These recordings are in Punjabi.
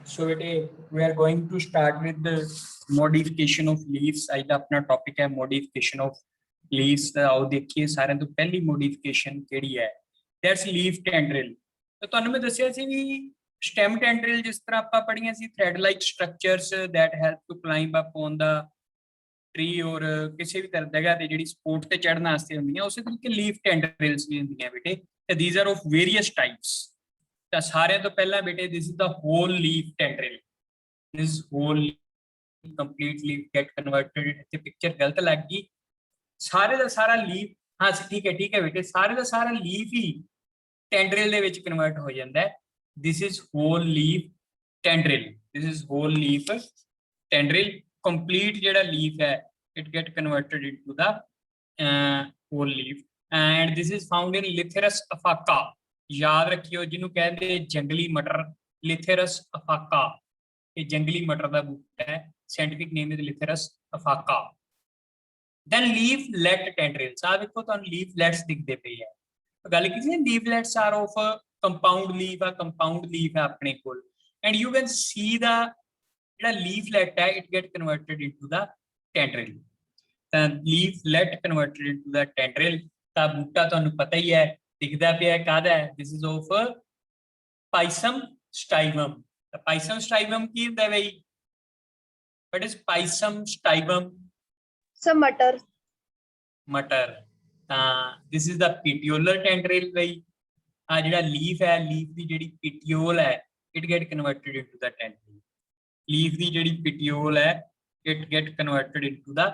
So we are going to start with the modification of leaves. आज ਦਾ अपना topic है modification of leaves. आओ देखिए साਰਿਆਂ ਤੋਂ ਪਹਿਲੀ modification ਕਿਹੜੀ ਹੈ? That's leaf tendril. ਤਾਂ ਤੁਹਾਨੂੰ ਮੈਂ ਦੱਸਿਆ ਸੀ ਵੀ stem tendril ਜਿਸ ਤਰ੍ਹਾਂ ਆਪਾਂ ਪੜ੍ਹੀਆਂ ਸੀ thread-like structures that help to climb up on the tree or ਕਿਸੇ ਵੀ ਤਰ੍ਹਾਂ ਜਗ੍ਹਾ ਤੇ ਜਿਹੜੀ ਸਪੋਰਟ ਤੇ ਚੜ੍ਹਨ ਵਾਸਤੇ ਹੁੰਦੀਆਂ ਉਸੇ ਤਰੀਕੇ ਲੀਫ ਟੈਂਡਰਿਲਸ ਵੀ ਹੁੰਦੀਆਂ ਬੇਟੇ ਤੇ these are of various types. ਤਾਂ ਸਾਰਿਆਂ ਤੋਂ ਪਹਿਲਾਂ ਬੇਟੇ this is the whole leaf tendril. This whole complete leaf get converted ਇੱਥੇ ਪਿਕਚਰ ਗਲਤ ਲੱਗ ਗਈ ਸਾਰੇ ਦਾ ਸਾਰਾ ਲੀਫ ਹਾਂ ਠੀਕ ਹੈ ਬੇਟੇ ਸਾਰੇ ਦਾ ਸਾਰਾ ਲੀਫ ਹੀ ਟੈਂਡਰਿਲ ਦੇ ਵਿੱਚ ਕਨਵਰਟ ਹੋ ਜਾਂਦਾ ਹੈ. This is whole leaf tendril. This is whole leaf tendril. Complete ਜਿਹੜਾ leaf ਹੈ it get converted into the whole leaf and this is found in Lythyrus aphaca. याद रखियो जिन्हों कहते जंगली मटर लिथेरस अफाका ये जंगली मटर का बूटा है scientific name is Lathyrus aphaca. then leaflet tendrils आ देखो तो leaflets दिखते पे है गल की leaflets are of compound leaf है अपने कोल and you can see the ਜਿਹੜਾ leaflet है it get converted into the tendril. then leaflet converted into the tendril ਤਾਂ ਬੂਟਾ ਤੁਹਾਨੂੰ ਪਤਾ ਹੀ ਹੈ दिखता पे कादा है this is of Pisum stivum. the Pisum stivum की होता है भाई what is Pisum stivum? some मटर this is the petiolar tendril भाई आ जेड़ा leaf है leaf दी जेड़ी petiole है it get converted into the tendril. leaf दी जेड़ी petiole है it get converted into the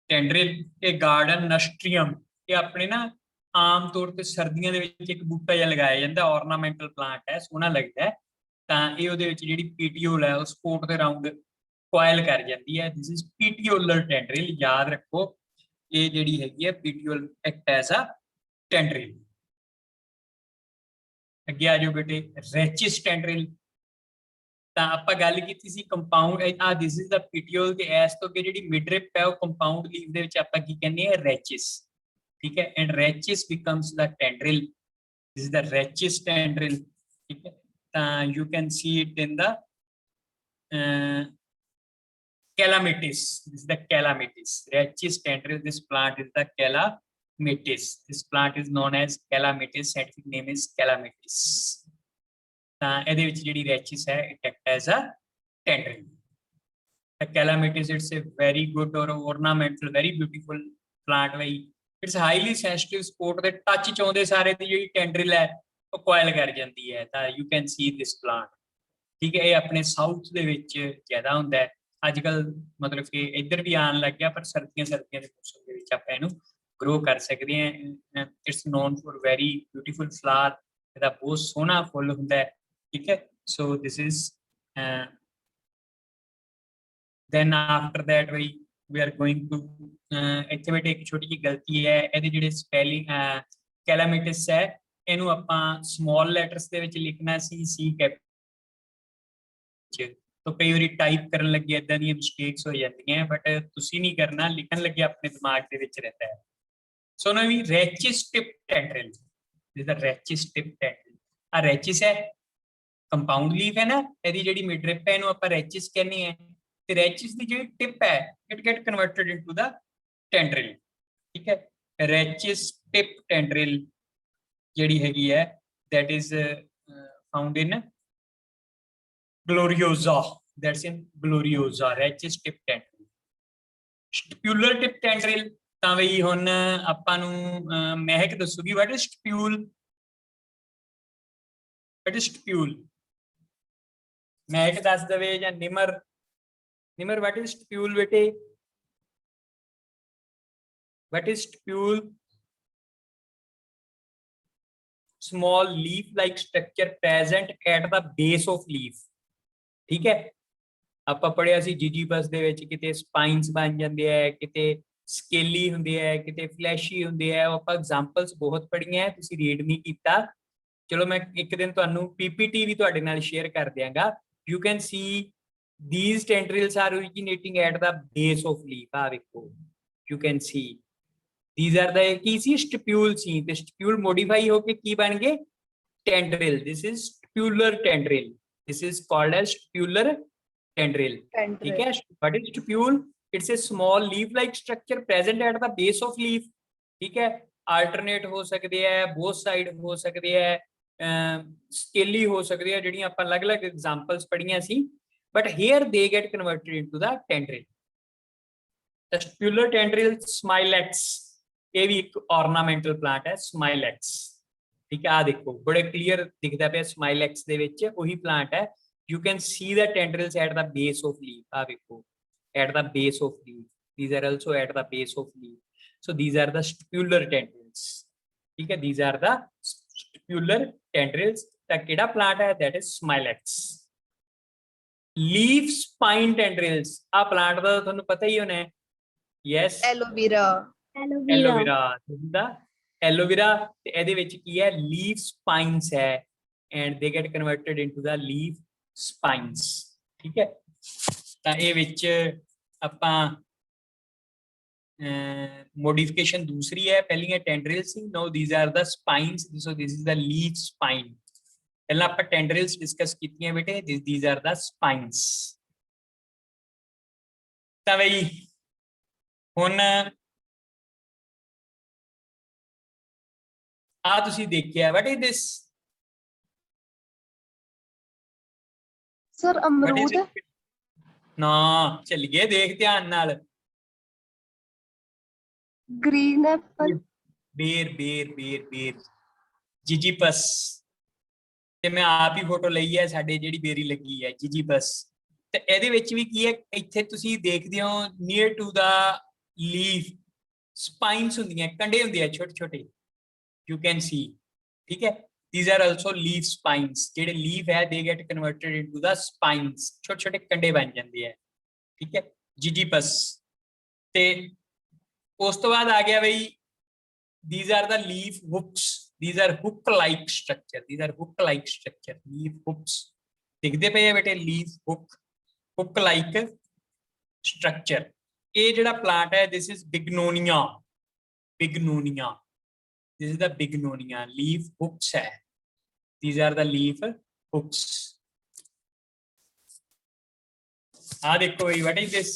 tendril. ये garden nasturtium ये अपने ना ਆਮ ਤੌਰ ਤੇ ਸਰਦੀਆਂ ਦੇ ਵਿੱਚ ਇੱਕ ਬੂਟਾ ਜਿਹਾ ਲਗਾਇਆ ਜਾਂਦਾ ornamental plant ਹੈ ਸੋਹਣਾ ਲੱਗਦਾ ਹੈ ਤਾਂ ਇਹ ਉਹਦੇ ਵਿੱਚ ਜਿਹੜੀ ਪੀਟੀਓਲ ਹੈ ਉਹ ਸਪੋਰਟ ਦੇ ਰਾਉਂਡ ਕੋਇਲ ਕਰ ਜਾਂਦੀ ਹੈ. this is petiolar tendril. ਯਾਦ ਰੱਖੋ ਇਹ ਜਿਹੜੀ ਹੈਗੀ ਹੈ ਪੀਟੀਓਲ ਐਕਟ ਐਜ਼ ਅ tendril. ਅੱਗੇ ਆ ਜਾਓ ਬੇਟੇ rachis tendril. ਤਾਂ ਆਪਾਂ ਗੱਲ ਕੀਤੀ ਸੀ ਕੰਪਾਊਂਡ ਆ this is the petiole ਤੇ ਐਸ ਤੋਂ ਅੱਗੇ ਜਿਹੜੀ ਮਿਡਰਿਪ ਹੈ ਉਹ ਕੰਪਾਊਂਡ ਲੀਫ ਦੇ ਵਿੱਚ ਆਪਾਂ ਕੀ ਕਹਿੰਦੇ ਆ rachis. ठीक है and rachis becomes the tendril. this is the rachis tendril. ठीक है you can see it in the calamitis. this is the calamitis rachis tendril. this plant is the calamitis. this plant is known as calamitis. scientific name is calamitis. ਇਹਦੇ ਵਿੱਚ ਜਿਹੜੀ rachis ਹੈ it acts as a tendril. the calamitis it's a very good or ornamental very beautiful plant भाई. इट्स हाईली सेंसिटिव स्पोर्ट ਦੇ ਟੱਚ ਚ ਆਉਂਦੇ ਸਾਰੇ ਦੀ ਜਿਹੜੀ ਟੈਂਡਰਿਲ ਹੈ ਉਹ ਕੋਇਲ ਕਰ ਜਾਂਦੀ ਹੈ ਤਾਂ you can see this plant. ਠੀਕ ਹੈ ਇਹ ਆਪਣੇ ਸਾਊਥ ਦੇ ਵਿੱਚ ਜ਼ਿਆਦਾ ਹੁੰਦਾ ਹੈ ਅੱਜ ਕੱਲ ਮਤਲਬ ਕਿ ਇੱਧਰ ਵੀ ਆਉਣ ਲੱਗ ਗਿਆ ਪਰ ਸਰਦੀਆਂ ਦੇ ਮੌਸਮ ਦੇ ਵਿੱਚ ਆਪਾਂ ਇਹਨੂੰ ਗਰੋ ਕਰ ਸਕਦੇ ਹਾਂ. It's known for very beautiful flower. ਇਹਦਾ ਬਹੁਤ ਸੋਹਣਾ ਫੁੱਲ ਹੁੰਦਾ ਹੈ. ਠੀਕ ਹੈ so this is then after that we are going to ਇੱਥੇ ਬੇਟੇ ਇੱਕ ਛੋਟੀ ਜਿਹੀ ਗਲਤੀ ਹੈ ਇਹਦੇ ਜਿਹੜੇ ਸਪੈਲਿੰਗ ਕੈਲਾਮਿਟਿਸ ਹੈ ਇਹਨੂੰ ਆਪਾਂ ਸਮਾਲ ਲੈਟਰਸ ਦੇ ਵਿੱਚ ਲਿਖਣਾ ਸੀ ਸੀ ਕੈਪ ਤਾਂ ਕਈ ਵਾਰੀ ਟਾਈਪ ਕਰਨ ਲੱਗੇ ਇਦਾਂ ਦੀਆਂ ਮਿਸਟੇਕਸ ਹੋ ਜਾਂਦੀਆਂ ਬਟ ਤੁਸੀਂ ਨਹੀਂ ਕਰਨਾ ਲਿਖਣ ਲੱਗੇ ਆਪਣੇ ਦਿਮਾਗ ਦੇ ਵਿੱਚ ਰਹਿੰਦਾ ਹੈ. ਸੋ ਨਾ ਵੀ rachis tip tendril. this is the rachis tip tendril. ਆ rachis ਹੈ ਕੰਪਾਊਂਡ ਲੀਫ ਹੈ ਨਾ ਇਹਦੀ ਜਿਹੜੀ ਮਿਡਰਿਪ ਹੈ ਇਹਨੂੰ ਆਪਾਂ rachis ਕਹਿੰਦੇ ਆ ਤੇ rachis ਦੀ ਜਿਹੜੀ ਟਿਪ ਹੈ it get converted into the tendril. ਠੀਕ ਹੈ rachis tip tendril ਜਿਹੜੀ ਹੈਗੀ ਹੈ that is found in gloriosa. that's in gloriosa rachis tip tendril. stipular tip tendril ਤਾਂ ਬਈ ਹੁਣ ਆਪਾਂ ਨੂੰ ਮਹਿਕ ਦੱਸੂਗੀ what is stipule. what is stipule ਮਹਿਕ ਦੱਸ ਦੇਵੇ ਜਾਂ ਨਿਮਰ what is stipule bete? what is stipule? small leaf like structure present at the base of leaf. ठीक है ਆਪਾਂ ਪੜਿਆ ਸੀ ਜੀਜੀਬਸ ਦੇ ਵਿੱਚ ਕਿਤੇ ਸਪਾਈਨਸ ਬਣ ਜਾਂਦੇ ਆ ਕਿਤੇ ਸਕੇਲੀ ਹੁੰਦੇ ਆ ਕਿਤੇ ਫਲੈਸ਼ੀ ਹੁੰਦੇ ਆ ਆਪਾਂ ਐਗਜ਼ਾਮਪਲਸ ਬਹੁਤ ਪੜੀਆਂ ਤੁਸੀਂ ਰੀਡ ਨਹੀਂ ਕੀਤਾ. ਚਲੋ ਮੈਂ ਇੱਕ ਦਿਨ ਤੁਹਾਨੂੰ ਪੀਪੀਟੀ ਵੀ ਤੁਹਾਡੇ ਨਾਲ ਸ਼ੇਅਰ ਕਰ ਦਿਆਂਗਾ. you can see these tendrils are originating at the base of leaf. you can see these are the Ki C stipule ਸੀ ਤੇ stipule modify ਹੋ ਕੇ ਕੀ ਬਣ ਗਏ tendril. this is stipular tendril. This is called as stipular tendril. ठीक है, what is stipule? It's a small leaf-like structure present at the base of leaf. ठीक है, alternate हो सकते हैं, both side हो सकते हैं, scaly हो सकते हैं, ਜਿਹੜੀਆਂ ਆਪਾਂ ਅਲੱਗ-ਅਲੱਗ examples ਪੜ੍ਹੀਆਂ ਸੀ, but here they get converted into the tendril. The stipular tendril smilex, ਇਹ ਵੀ ਇੱਕ ornamental plant ਹੈ, smilex. ठीक है, आ देखो बड़े क्लियर दिखता पे स्माइलेक्स दे विच वही प्लांट है. You can see the tendrils at the base of leaf. आ देखो at the base of leaf. These are also at the base of leaf. So these are the stipular tendrils. ठीक है, these are the stipular tendrils. ता केड़ा प्लांट है? That is smilex. Leaf spine tendrils. Uh plant दा तुहानू पता ही होना है. Yes. एलोवेरा. एलोवेरा. एलोवेरा ਇਹਦੇ ਵਿੱਚ ਕੀ ਹੈ? ਲੀਫ ਸਪਾਈਨਸ ਹੈ and they get converted into the leaf spines. ਠੀਕ ਹੈ, ਤਾਂ ਇਹ ਵਿੱਚ ਆਪਾਂ ਮੋਡੀਫਿਕੇਸ਼ਨ ਦੂਸਰੀ ਹੈ. ਪਹਿਲੀਆਂ ਟੈਂਡਰਿਲ ਸੀ, now these are the spines, so this is the leaf spine. ਪਹਿਲਾਂ ਆਪਾਂ ਟੈਂਡਰਿਲਸ ਡਿਸਕਸ ਕੀਤੀਆਂ ਬੇਟੇ, ਥੀਸ ਆਰ ਦਾ ਸਪਾਈਨਸ. ਤਾਂ ਬਈ ਹੁਣ ਆ ਤੁਸੀਂ ਦੇਖਿਆ, what is this? सर अमरूद. ਨਾ ਚੱਲੀਏ ਦੇਖ ਧਿਆਨ ਨਾਲ. Green Apple. ਬੇਰ ਬੇਰ ਬੇਰ ਬੇਰ ਜਿਜੀਪਸ. ਤੇ ਮੈਂ ਆਪ ਹੀ ਫੋਟੋ ਲਈ ਹੈ, ਸਾਡੇ ਜਿਹੜੀ ਬੇਰੀ ਲੱਗੀ ਹੈ ਜਿਜੀਪਸ. ਤੇ ਇਹਦੇ ਵਿੱਚ ਵੀ ਕੀ ਹੈ, ਇੱਥੇ ਤੁਸੀਂ ਦੇਖਦੇ ਹੋ ਨੀਅਰ ਟੂ ਦਾ ਲੀਫ ਸਪਾਈਨਸ ਹੁੰਦੀਆਂ, ਕੰਡੇ ਹੁੰਦੇ ਆ ਛੋਟੇ ਛੋਟੇ. You can see, ठीक है, these are also leaf spines. जेडे leaf है they get converted into the spines. छोटे छोटे कंडे बन जाते हैं. ठीक है, जिजीपस. ते उस तो बाद आ गया भाई, these are the leaf hooks. These are hook like structure. These are hook like structure. Leaf hooks दिखते पे बेटे, leaf hook like structure. ये जेड़ा plant है, this is bignonia. This is the bignonia. Leaf hooks है. These are the leaf hooks. हाँ देखो भाई, what is this?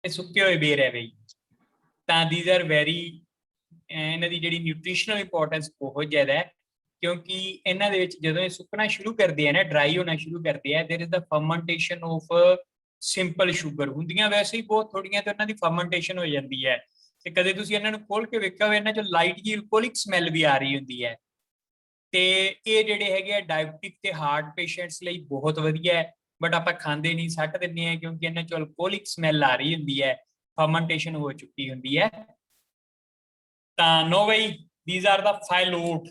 ये सुक्के हुए बेर है भाई. ਤਾਂ these are very, ਇਹਨਾਂ ਦੀ ਜਿਹੜੀ ਨਿਊਟ੍ਰੀਸ਼ਨਲ ਇੰਪੋਰਟੈਂਸ ਬਹੁਤ ਜ਼ਿਆਦਾ ਹੈ, ਕਿਉਂਕਿ ਇਹਨਾਂ ਦੇ ਵਿੱਚ ਜਦੋਂ ਇਹ ਸੁੱਕਣਾ ਸ਼ੁਰੂ ਕਰਦੇ ਆ ਨਾ, ਡਰਾਈ ਹੋਣਾ ਸ਼ੁਰੂ ਕਰਦੇ ਆ, there is the fermentation of simple sugar. ਹੁੰਦੀਆਂ ਵੈਸੇ ਹੀ ਬਹੁਤ ਥੋੜੀਆਂ, ਤੇ ਉਹਨਾਂ ਦੀ ਫਰਮੈਂਟੇਸ਼ਨ ਹੋ ਜਾਂਦੀ ਹੈ. ਤੇ ਕਦੇ ਤੁਸੀਂ ਇਹਨਾਂ ਨੂੰ ਖੋਲ ਕੇ ਵੇਖਿਆ ਹੋਵੇ, ਇਹਨਾਂ ਚੋਂ ਲਾਈਟ ਜੀ ਅਲਕੋਹਲਿਕ ਸਮੈਲ ਵੀ ਆ ਰਹੀ ਹੁੰਦੀ ਹੈ. ਤੇ ਇਹ ਜਿਹੜੇ ਹੈਗੇ ਆ ਡਾਇਬਟਿਕ ਤੇ ਹਾਰਟ ਪੇਸ਼ੈਂਟਸ ਲਈ ਬਹੁਤ ਵਧੀਆ ਹੈ, ਬਟ ਆਪਾਂ ਖਾਂਦੇ ਨਹੀਂ, ਸੱਟ ਦਿੰਦੇ ਆ, ਕਿਉਂਕਿ ਇਹਨਾਂ ਚੋਂ ਅਲਕੋਹਲਿਕ ਸਮੈਲ ਆ ਰਹੀ ਹੁੰਦੀ ਹੈ, ਫਰਮੈਂਟੇਸ਼ਨ ਹੋ ਚੁੱਕੀ ਹੁੰਦੀ ਹੈ. ਤਾਂ ਨੋ ਬਈ, ਥੀਸ ਆਰ ਦਾ ਫਾਈਲੋਡ.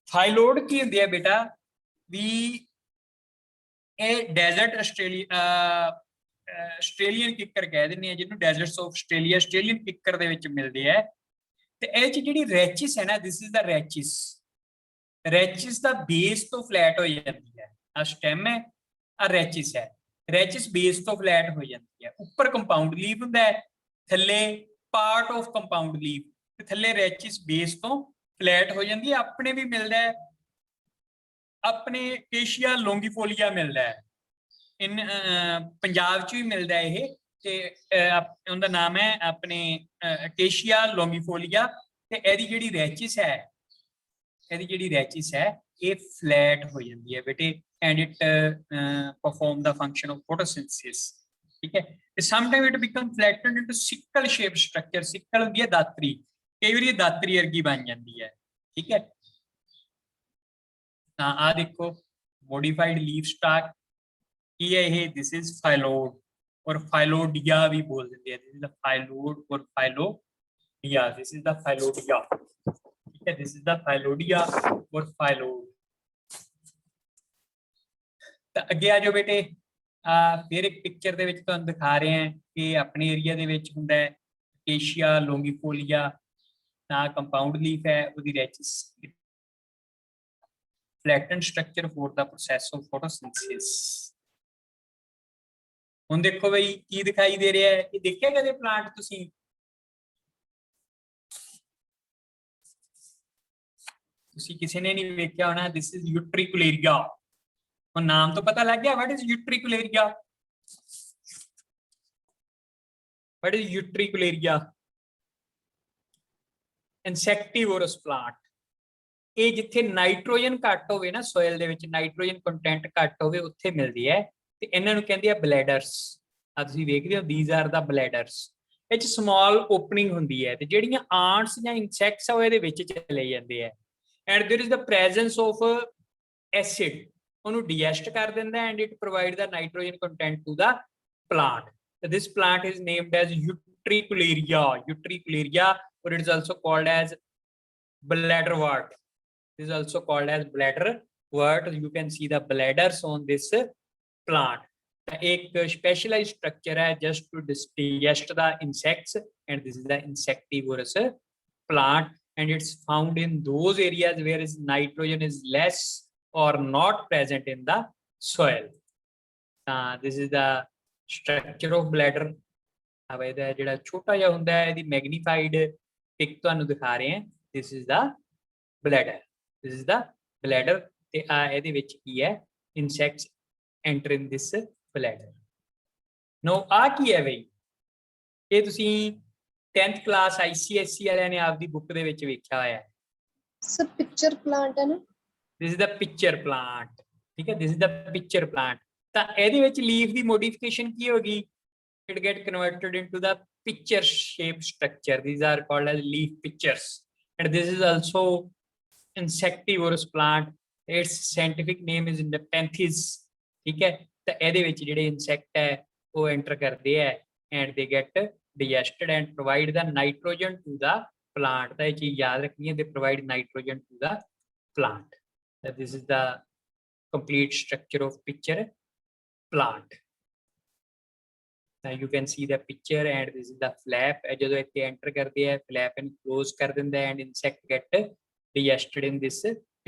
ਫਾਈਲੋਡ ਕੀ ਹੁੰਦੀ ਹੈ ਬੇਟਾ? ਵੀ ਇਹ ਡੈਜ਼ਰਟ ਆਸਟ੍ਰੇਲੀਅਨ ਕਿੱਕਰ ਕਹਿ ਦਿੰਦੇ ਆ ਜਿਹਨੂੰ, ਡੈਜ਼ਰਟਸ ਆਫ ਆਸਟ੍ਰੇਲੀਆ, ਆਸਟ੍ਰੇਲੀਅਨ ਕਿੱਕਰ ਦੇ ਵਿੱਚ ਮਿਲਦੇ ਆ. ਤੇ ਇਹ ਚ ਜਿਹੜੀ ਰੈਚਿਸ ਹੈ ਨਾ, ਦਿਸ ਇਜ਼ ਦਾ ਰੈਚਿਸ ਦਾ ਬੇਸ ਤੋਂ ਫਲੈਟ ਹੋ ਜਾਂਦੀ ਹੈ. ਆ ਸਟੈਮ ਹੈ, ਆ ਰੈਚਿਸ ਹੈ. ਰੈਚਿਸ ਬੇਸ ਤੋਂ ਫਲੈਟ ਹੋ ਜਾਂਦੀ ਹੈ. ਉੱਪਰ ਕੰਪਾਊਂਡ ਲੀਫ ਹੁੰਦਾ ਹੈ, ਥੱਲੇ ਪਾਰਟ ਆਫ ਕੰਪਾਊਂਡ ਲੀਫ, ਤੇ ਥੱਲੇ ਰੈਚਿਸ ਬੇਸ ਤੋਂ ਫਲੈਟ ਹੋ ਜਾਂਦੀ ਹੈ. ਆਪਣੇ ਵੀ ਮਿਲਦਾ ਹੈ, ਆਪਣੇ ਏਸ਼ੀਆ ਲੋਂਗੀਫੋਲੀਆ ਮਿਲਦਾ ਹੈ, ਪੰਜਾਬ ਚ ਵੀ ਮਿਲਦਾ ਇਹ, ਤੇ ਉਹਦਾ ਨਾਮ ਹੈ ਆਪਣੇ ਅਕੇਸ਼ੀਆ ਲੋਂਗੀਫੋਲੀਆ. ਤੇ ਇਹਦੀ ਜਿਹੜੀ ਰੈਚਿਸ ਹੈ, ਇਹ ਫਲੈਟ ਹੋ ਜਾਂਦੀ ਹੈ ਬੇਟੇ, and it perform the function of photosynthesis. ਠੀਕ ਹੈ, ਤੇ sometime it become flattened into sickle shape structure. Sickle ਹੁੰਦੀ ਹੈ ਦਾਤਰੀ, ਕਈ ਵਾਰੀ ਦਾਤਰੀ ਵਰਗੀ ਬਣ ਜਾਂਦੀ ਹੈ. ਠੀਕ ਹੈ, ਤਾਂ ਆ ਦੇਖੋ ਮੋਡੀਫਾਈਡ ਲੀਫ ਸਟਾਕ ਕੀ ਹੈ ਇਹ? ਦਿਸ ਇਜ਼ ਫਾਈਲੋਡ, ਔਰ ਫਾਈਲੋਡੀਆ ਵੀ ਬੋਲ ਦਿੰਦੇ ਆ. ਦਿਸ ਇਜ਼ ਦਾ ਫਾਈਲੋਡ ਔਰ ਫਾਈਲੋਡੀਆ. ਦਿਸ ਇਜ਼ ਦਾ ਫਾਈਲੋਡੀਆ. ਠੀਕ ਹੈ, ਦਿਸ ਇਜ਼ ਦਾ ਫਾਈਲੋਡੀਆ ਔਰ ਫਾਈਲੋਡ. ਤਾਂ ਅੱਗੇ ਆ ਜਾਓ ਬੇਟੇ, ਫਿਰ ਇੱਕ ਪਿਕਚਰ ਦੇ ਵਿੱਚ ਤੁਹਾਨੂੰ ਦਿਖਾ ਰਹੇ ਹਾਂ ਕਿ ਆਪਣੇ ਏਰੀਆ ਦੇ ਵਿੱਚ ਹੁੰਦਾ ਹੈ ਏਸ਼ੀਆ ਲੋਂਗੀਫੋਲੀਆ, ਤਾਂ ਕੰਪਾਊਂਡ ਲੀਫ ਹੈ, ਉਹਦੀ ਰੈਚਿਸ flattened structure for the process of photosynthesis. ਹੁਣ ਦੇਖੋ ਬਈ ਕੀ ਦਿਖਾਈ ਦੇ ਰਿਹਾ ਹੈ, ਇਹ ਦੇਖਿਆ ਕਦੇ ਪਲਾਂਟ ਤੁਸੀਂ? ਤੁਸੀਂ ਕਿਸੇ ਨੇ ਨਹੀਂ ਵੇਖਿਆ ਹੋਣਾ, ਦਿਸ ਇਜ਼ ਯੂਟ੍ਰਿਕੁਲੇਰੀਆ। ਉਹ ਨਾਮ ਤੋਂ ਪਤਾ ਲੱਗ ਗਿਆ, what is Utricularia? what is Utricularia? Insectivorous plant. ਇਹ ਜਿੱਥੇ ਨਾਈਟ੍ਰੋਜਨ ਘੱਟ ਹੋਵੇ ਨਾ, ਸੋਇਲ ਦੇ ਵਿੱਚ ਨਾਈਟ੍ਰੋਜਨ ਕੰਟੈਂਟ ਘੱਟ ਹੋਵੇ, ਉੱਥੇ ਮਿਲਦੀ ਹੈ ਤੇ ਇਹਨਾਂ ਨੂੰ ਕਹਿੰਦੇ ਆ ਬਲੈਡਰਸ। ਆ ਤੁਸੀਂ ਵੇਖਦੇ ਹੋ, these are the bladders। ਇਹ ਚ ਸਮਾਲ ਓਪਨਿੰਗ ਹੁੰਦੀ ਹੈ ਤੇ ਜਿਹੜੀਆਂ ਆਂਟਸ ਜਾਂ ਇਨਸੈਕਟਸ ਆ ਉਹ ਇਹਦੇ ਵਿੱਚ ਚਲੇ ਜਾਂਦੇ ਆ। And there is the presence of acid, ਉਹਨੂੰ ਡੀਐਸਟ ਕਰ ਦਿੰਦਾ and it provide the nitrogen content to the plant. This plant is named as Utricularia, Utricularia, or it is also called as bladderwort. This is also called as bladderwort. You can see the bladders on this plant. एक specialized structure है just to digest the insects, and this is the insectivorous plant, and it's found in those areas where is nitrogen is less or not present in the soil. This is the structure of bladder। अब ਇਹਦਾ ਜਿਹੜਾ ਛੋਟਾ ਜਿਹਾ ਹੁੰਦਾ ਹੈ, ਇਹਦੀ ਮੈਗਨੀਫਾਈਡ ਪਿਕ ਤੁਹਾਨੂੰ ਦਿਖਾ ਰਹੇ ਹਾਂ। this is the bladder, this is the bladder ਤੇ ਆ ਇਹਦੇ ਵਿੱਚ ਕੀ ਹੈ, insects enter in this bladder। now ਆ ਕੀ ਹੈ ਬਈ, ਇਹ ਤੁਸੀਂ 10th ਕਲਾਸ ICSE ਵਾਲਿਆਂ ਨੇ ਆਪਦੀ ਬੁੱਕ ਦੇ ਵਿੱਚ ਵੇਖਿਆ ਹੋਇਆ ਹੈ। ਸਰ ਪਿਕਚਰ ਪਲਾਂਟ ਹੈ ਨਾ, this is the picture plant, ਠੀਕ ਹੈ, this is the picture plant। ਤਾਂ ਇਹਦੇ ਵਿੱਚ ਲੀਫ ਦੀ ਮੋਡੀਫਿਕੇਸ਼ਨ ਕੀ ਹੋਗੀ, it get converted into the picture shape structure। these are called as leaf pictures, and this is also insectivorous plant। its scientific name is Nepenthes, ਠੀਕ ਹੈ। ਤਾਂ ਇਹਦੇ ਵਿੱਚ ਜਿਹੜੇ ਇਨਸੈਕਟ ਹੈ ਉਹ ਐਂਟਰ ਕਰਦੇ ਹੈ and they get digested and provide the nitrogen to the plant। ਤਾਂ ਇਹ ਚੀਜ਼ ਯਾਦ ਰੱਖਣੀ ਹੈ, they provide nitrogen to the plant। this is the complete structure of picture plant। now you can see the picture and this is the flap। ਜਦੋਂ ਇੱਥੇ ਐਂਟਰ ਕਰਦੇ ਆ flap ਨੂੰ close ਕਰ ਦਿੰਦਾ and insect get digested in this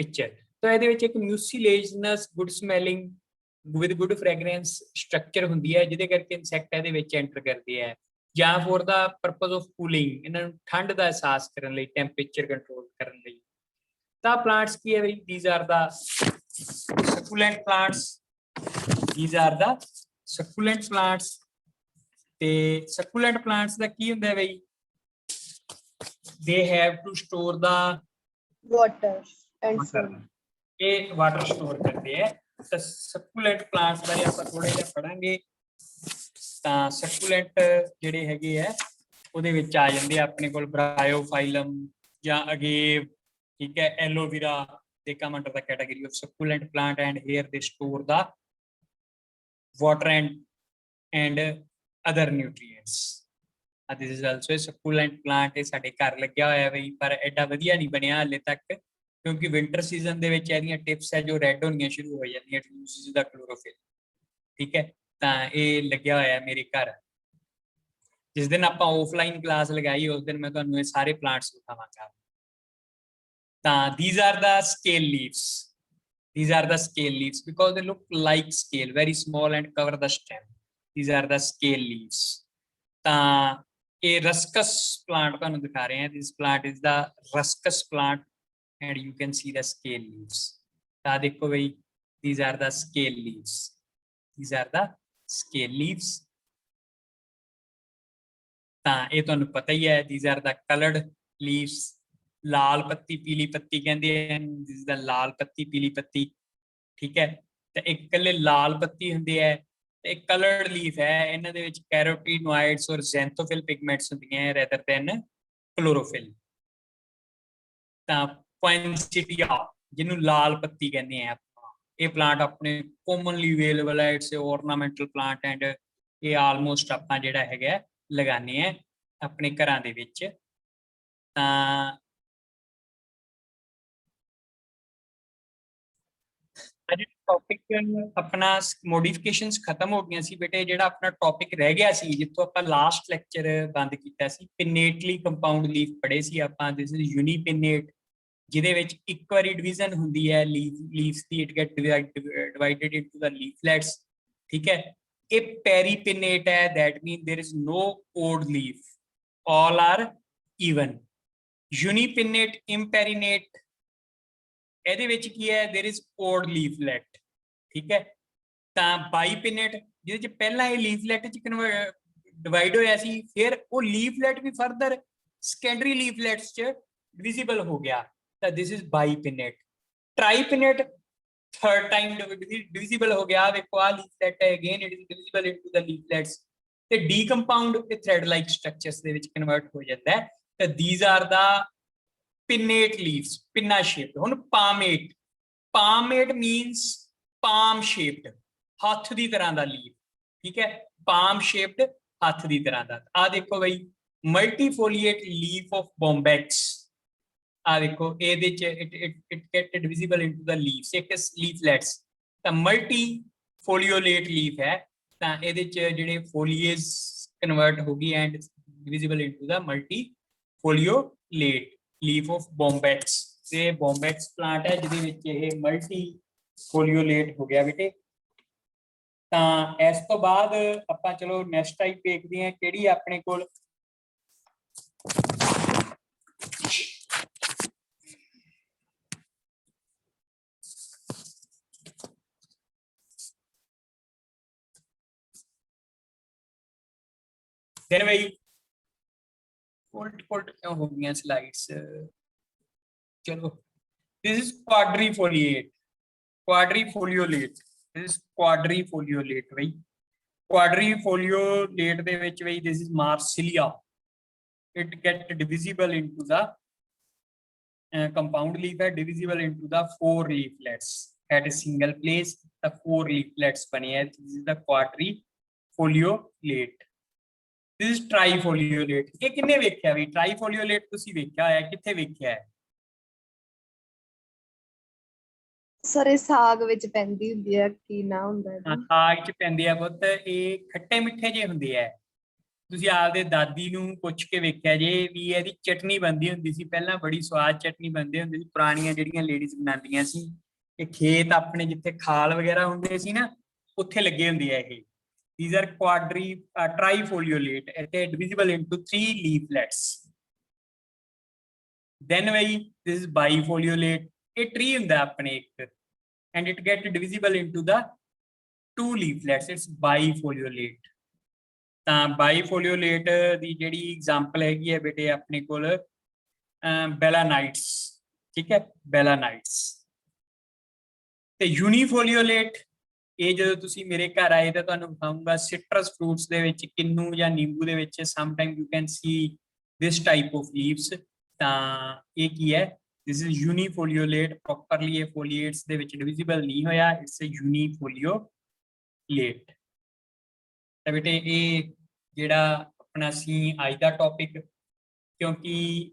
picture। ਤਾਂ ਇਹਦੇ ਵਿੱਚ ਇੱਕ mucilaginous good smelling with good fragrance structure ਹੁੰਦੀ ਹੈ, ਜਿਹਦੇ ਕਰਕੇ ਇਨਸੈਕਟ ਇਹਦੇ ਵਿੱਚ ਐਂਟਰ ਕਰਦੇ ਆ, ਜਾਂ for the purpose of cooling, ਇਹਨਾਂ ਨੂੰ ਠੰਡ ਦਾ ਅਹਿਸਾਸ ਕਰਨ ਲਈ, ਟੈਂਪਰੇਚਰ ਕੰਟਰੋਲ ਕਰਨ ਲਈ। ਤਾਂ ਪਲਾਂਟਸ ਕੀ ਹੈ ਬਈ, these are the succulent plants, these are the succulent plants। ਤੇ succulent plants ਦਾ ਕੀ ਹੁੰਦਾ ਹੈ ਬਈ, they have to store the water and food. ਇਹ ਵਾਟਰ ਸਟੋਰ ਕਰਦੇ ਆ। ਤਾਂ succulent plants ਬਾਰੇ ਆਪਾਂ ਥੋੜਾ ਜਿਹਾ ਪੜਾਂਗੇ। ਤਾਂ succulent ਜਿਹੜੇ ਹੈਗੇ ਆ ਉਹਦੇ ਵਿੱਚ ਆ ਜਾਂਦੇ ਆ ਆਪਣੇ ਕੋਲ bryophyllum ਜਾਂ agave, ਠੀਕ ਹੈ, aloe vera, they come under the category of succulent plant, and here they store the water and other nutrients। this is also a succulent plant। ਇਹ ਸਾਡੇ ਘਰ ਲੱਗਿਆ ਹੋਇਆ ਬਈ, ਪਰ ਐਡਾ ਵਧੀਆ ਨਹੀਂ ਬਣਿਆ ਹਾਲੇ ਤੱਕ, ਕਿਉਂਕਿ ਵਿੰਟਰ ਸੀਜ਼ਨ ਦੇ ਵਿੱਚ ਇਹਦੀਆਂ ਟਿਪਸ ਹੈ ਜੋ ਰੈੱਡ ਹੋਣੀਆਂ ਸ਼ੁਰੂ ਹੋ ਜਾਂਦੀਆਂ, ਇਟ ਯੂਜ਼ਸ ਦਾ ਕਲੋਰੋਫਿਲ, ਠੀਕ ਹੈ। ਤਾਂ ਇਹ ਲੱਗਿਆ ਹੋਇਆ ਮੇਰੇ ਘਰ। ਜਿਸ ਦਿਨ ਆਪਾਂ ਆਫਲਾਈਨ ਕਲਾਸ ਲਗਾਈ ਉਸ ਦਿਨ ਮੈਂ ਤੁਹਾਨੂੰ ਇਹ ਸਾਰੇ ਪਲਾਂਟਸ ਦਿਖਾਵਾਂਗਾ। ਤਾਂ these are the scale leaves, these are the scale leaves because they look like scale, very small and cover the stem। these are the scale leaves। ਤਾਂ ਇਹ ਰਸਕਸ ਪਲਾਂਟ ਤੁਹਾਨੂੰ ਦਿਖਾ ਰਹੇ ਹਾਂ। this plant is the ruscus plant and you can see the scale leaves। ਤਾਂ ਦੇਖੋ ਬਈ, these are the scale leaves, these are the scale leaves। ਤਾਂ ਇਹ ਤੁਹਾਨੂੰ ਪਤਾ ਹੀ ਹੈ, these are the colored leaves। ਲਾਲ ਪੱਤੀ ਪੀਲੀ ਪੱਤੀ ਕਹਿੰਦੇ ਆ, this is the ਲਾਲ ਪੱਤੀ ਪੀਲੀ ਪੱਤੀ, ਠੀਕ ਹੈ। ਤਾਂ ਇੱਕ ਇਕੱਲੇ ਲਾਲ ਪੱਤੀ ਹੁੰਦੇ ਹੈ ਤੇ ਇੱਕ ਕਲਰਡ ਲੀਫ ਹੈ, ਇਹਨਾਂ ਦੇ ਵਿੱਚ ਕੈਰੋਟੀਨੋਇਡਸ ਔਰ ਜ਼ੈਂਥੋਫਿਲ ਪਿਗਮੈਂਟਸ ਹੁੰਦੀਆਂ ਰੈਦਰ ਦੈਨ ਕਲੋਰੋਫਿਲ। ਤਾਂ ਪੁਆਇੰਟਸੀਟੀਆ ਜਿਹਨੂੰ ਲਾਲ ਪੱਤੀ ਕਹਿੰਦੇ ਆ ਆਪਾਂ, ਇਹ ਪਲਾਂਟ ਆਪਣੇ ਕਾਮਨਲੀ ਅਵੇਲੇਬਲ ਹੈ, ਇਟਸ ornamental plant ਐਂਡ ਇਹ ਆਲਮੋਸਟ ਆਪਾਂ ਜਿਹੜਾ ਹੈਗਾ ਲਗਾਉਂਦੇ ਆ ਆਪਣੇ ਘਰਾਂ ਦੇ ਵਿੱਚ। ਤਾਂ ਅੱਜ ਟੌਪਿਕ ਆਪਣਾ ਮੋਡੀਫਿਕੇਸ਼ਨਸ ਖਤਮ ਹੋ ਗਈਆਂ ਸੀ ਬੇਟੇ। ਜਿਹੜਾ ਆਪਣਾ ਟੌਪਿਕ ਰਹਿ ਗਿਆ ਸੀ, ਜਿੱਥੋਂ ਆਪਾਂ ਲਾਸਟ ਲੈਕਚਰ ਬੰਦ ਕੀਤਾ ਸੀ, ਪਿੰਨੇਟਲੀ ਕੰਪਾਊਂਡ ਲੀਫ ਪੜ੍ਹੇ ਸੀ ਆਪਾਂ। ਦਿਸ ਇਜ਼ ਯੂਨੀਪਿੰਨੇਟ, ਜਿਹਦੇ ਵਿੱਚ ਇੱਕ ਵਾਰੀ ਡਿਵੀਜ਼ਨ ਹੁੰਦੀ ਹੈ ਲੀਵਸ ਦੀ, it get divided into the leaflets, ਠੀਕ ਹੈ। ਇਹ ਪੈਰੀਪਿੰਨੇਟ ਹੈ, that means there is no odd leaf, all are even। Unipinnate, imparinnate, ਇਹਦੇ ਵਿੱਚ ਕੀ ਹੈ, देयर इज कोड लीफलेट, ठीक है। ਤਾਂ ਬਾਈਪਿਨਟ ਜਿਹਦੇ ਚ ਪਹਿਲਾਂ ਇਹ ਲੀਫਲੈਟ ਚ ਡਿਵਾਈਡ ਹੋਇਆ ਸੀ, ਫਿਰ ਉਹ ਲੀਫਲੈਟ ਵੀ ਫਰਦਰ ਸੈਕੰਡਰੀ ਲੀਫਲੈਟਸ ਚ ਡਿਵੀਜ਼ੀਬਲ ਹੋ ਗਿਆ, ਤਾਂ this is bipinnate. Tripinnate third time divisible ਹੋ ਗਿਆ, ਵੇਖੋ ਆ ਲੀਫਲੈਟ ਹੈ, again it is divisible into the leaflets, ਤੇ ਡੀਕੰਪਾਊਂਡ ਤੇ ਥ੍ਰੈਡ ਲਾਈਕ ਸਟਰਕਚਰਸ ਦੇ ਵਿੱਚ ਕਨਵਰਟ ਹੋ ਜਾਂਦਾ ਹੈ। ਤਾਂ these are the pinnate leaves, pinna shaped. ਹੁਣ palmate, palmate means palm shaped, ਹੱਥ ਦੀ ਤਰ੍ਹਾਂ ਦਾ ਲੀਫ, ਠੀਕ ਹੈ, ਪਾਮ ਸ਼ੇਪਡ, ਹੱਥ ਦੀ ਤਰ੍ਹਾਂ ਦਾ। ਆ ਦੇਖੋ ਬਈ, ਮਲਟੀਫੋਲੀਏਟ ਲੀਫ ਆਫ ਬੋਂਬੈਕਸ, ਆ ਦੇਖੋ ਇਹਦੇ ਚ it get divisible into the leaves, ਇੱਕ ਲੀਫਲੈਟਸ, ਤਾਂ ਮਲਟੀਫੋਲੀਓਲੇਟ ਲੀਫ ਹੈ, ਤਾਂ ਇਹਦੇ ਚ ਜਿਹੜੇ ਫੋਲੀਏਜ ਕਨਵਰਟ ਹੋ ਗਈ and divisible into the multifoliolate leaf of Bombax. ਤੇ ਬੋਂਬੈਕਸ ਪਲਾਂਟ ਹੈ ਜਿਹਦੇ ਵਿੱਚ ਇਹ ਮਲਟੀਫੋਲੀਓਲੇਟ ਹੋ ਗਿਆ ਬੇਟੇ। ਤਾਂ ਇਸ ਤੋਂ ਬਾਅਦ ਆਪਾਂ ਚਲੋ ਨੈਕਸਟ ਟਾਈਪ ਦੇਖਦੇ ਹਾਂ, ਕਿਹੜੀ ਆਪਣੇ ਕੋਲ ਫਿਰ ਬਈ ਉਲਟ ਕਿਉਂ ਹੋ ਗਈਆਂ ਸਲਾਈਡਸ, ਚਲੋ this is quadrifoliate, quadrifoliolate, this is quadrifoliolate ਬਈ। quadrifoliolate ਦੇ ਵਿੱਚ ਬਈ this is marsilia, it get divisible into the compound leaf है, divisible into the 4 leaflets at a single place, the 4 leaflets बने हैं, this is the quadrifoliolate। this is trifoliolate, ਇਹ ਕਿੰਨੇ ਵੇਖਿਆ ਵੀ trifoliolate, ਤੁਸੀਂ ਵੇਖਿਆ ਹੋਇਆ, ਕਿੱਥੇ ਵੇਖਿਆ ਹੈ? ਸਰ ਇਹ ਸਾਗ ਵਿੱਚ ਪੈਂਦੀ ਹੁੰਦੀ ਹੈ, ਕੀ ਨਾ ਹੁੰਦਾ ਇਹਦਾ? ਸਾਗ ਚ ਪੈਂਦੇ ਆ ਪੁੱਤ, ਇਹ ਖੱਟੇ ਮਿੱਠੇ ਜੇ ਹੁੰਦੇ ਆ। ਤੁਸੀਂ ਆਪਦੇ ਦਾਦੀ ਨੂੰ ਪੁੱਛ ਕੇ ਵੇਖਿਆ ਜੇ ਵੀ ਇਹਦੀ ਚਟਨੀ ਬਣਦੀ ਹੁੰਦੀ ਸੀ ਪਹਿਲਾਂ, ਬੜੀ ਸਵਾਦ ਚਟਨੀ ਬਣਦੀ ਹੁੰਦੀ ਸੀ, ਪੁਰਾਣੀਆਂ ਜਿਹੜੀਆਂ ਲੇਡੀਜ਼ ਬਣਾਉਂਦੀਆਂ ਸੀ। ਇਹ ਖੇਤ ਆਪਣੇ ਜਿੱਥੇ ਖਾਲ ਵਗੈਰਾ ਹੁੰਦੇ ਸੀ ਨਾ, ਉੱਥੇ ਲੱਗੇ ਹੁੰਦੇ ਆ ਇਹ। these are trifoliolate, divisible into 3 leaflets। then this is bifoliolate, ਇਹ tree ਹੁੰਦਾ ਆਪਣੇ ਇੱਕ, and it get divisible into the 2 leaflets, it's bifoliolate। ਤਾਂ bifoliolate ਦੀ ਜਿਹੜੀ ਐਗਜ਼ਾਮਪਲ ਹੈਗੀ ਹੈ ਬੇਟੇ ਆਪਣੇ ਕੋਲ ਬੈਲਾਨਾਈਟਸ, ਠੀਕ ਹੈ, ਬੈਲਾਨਾਈਟਸ। ਤੇ ਯੂਨੀਫੋਲੀਓਲੇਟ, ਇਹ ਜਦੋਂ ਤੁਸੀਂ ਮੇਰੇ ਘਰ ਆਏ ਤਾਂ ਤੁਹਾਨੂੰ ਦਿਖਾਊਂਗਾ ਸਿਟਰਸ ਫਰੂਟਸ ਦੇ ਵਿੱਚ, ਕਿੰਨੂ ਜਾਂ ਨਿੰਬੂ ਦੇ ਵਿੱਚ sometime you can see this type of leaves. ਤਾਂ ਇਹ ਕੀ ਹੈ, ਦਿਸ ਇਜ਼ ਯੂਨੀਫੋਲੀਓਲੇਟ, ਪ੍ਰੋਪਰਲੀ ਇਹ ਫੋਲੀਏਟਸ ਦੇ ਵਿੱਚ ਡਿਵੀਜ਼ੀਬਲ ਨਹੀਂ ਹੋਇਆ, ਇਟਸ ਅ ਯੂਨੀਫੋਲੀਓਲੇਟ। ਤਾਂ ਬੇਟੇ ਇਹ ਜਿਹੜਾ ਆਪਣਾ ਸੀ ਅੱਜ ਦਾ ਟੌਪਿਕ, ਕਿਉਂਕਿ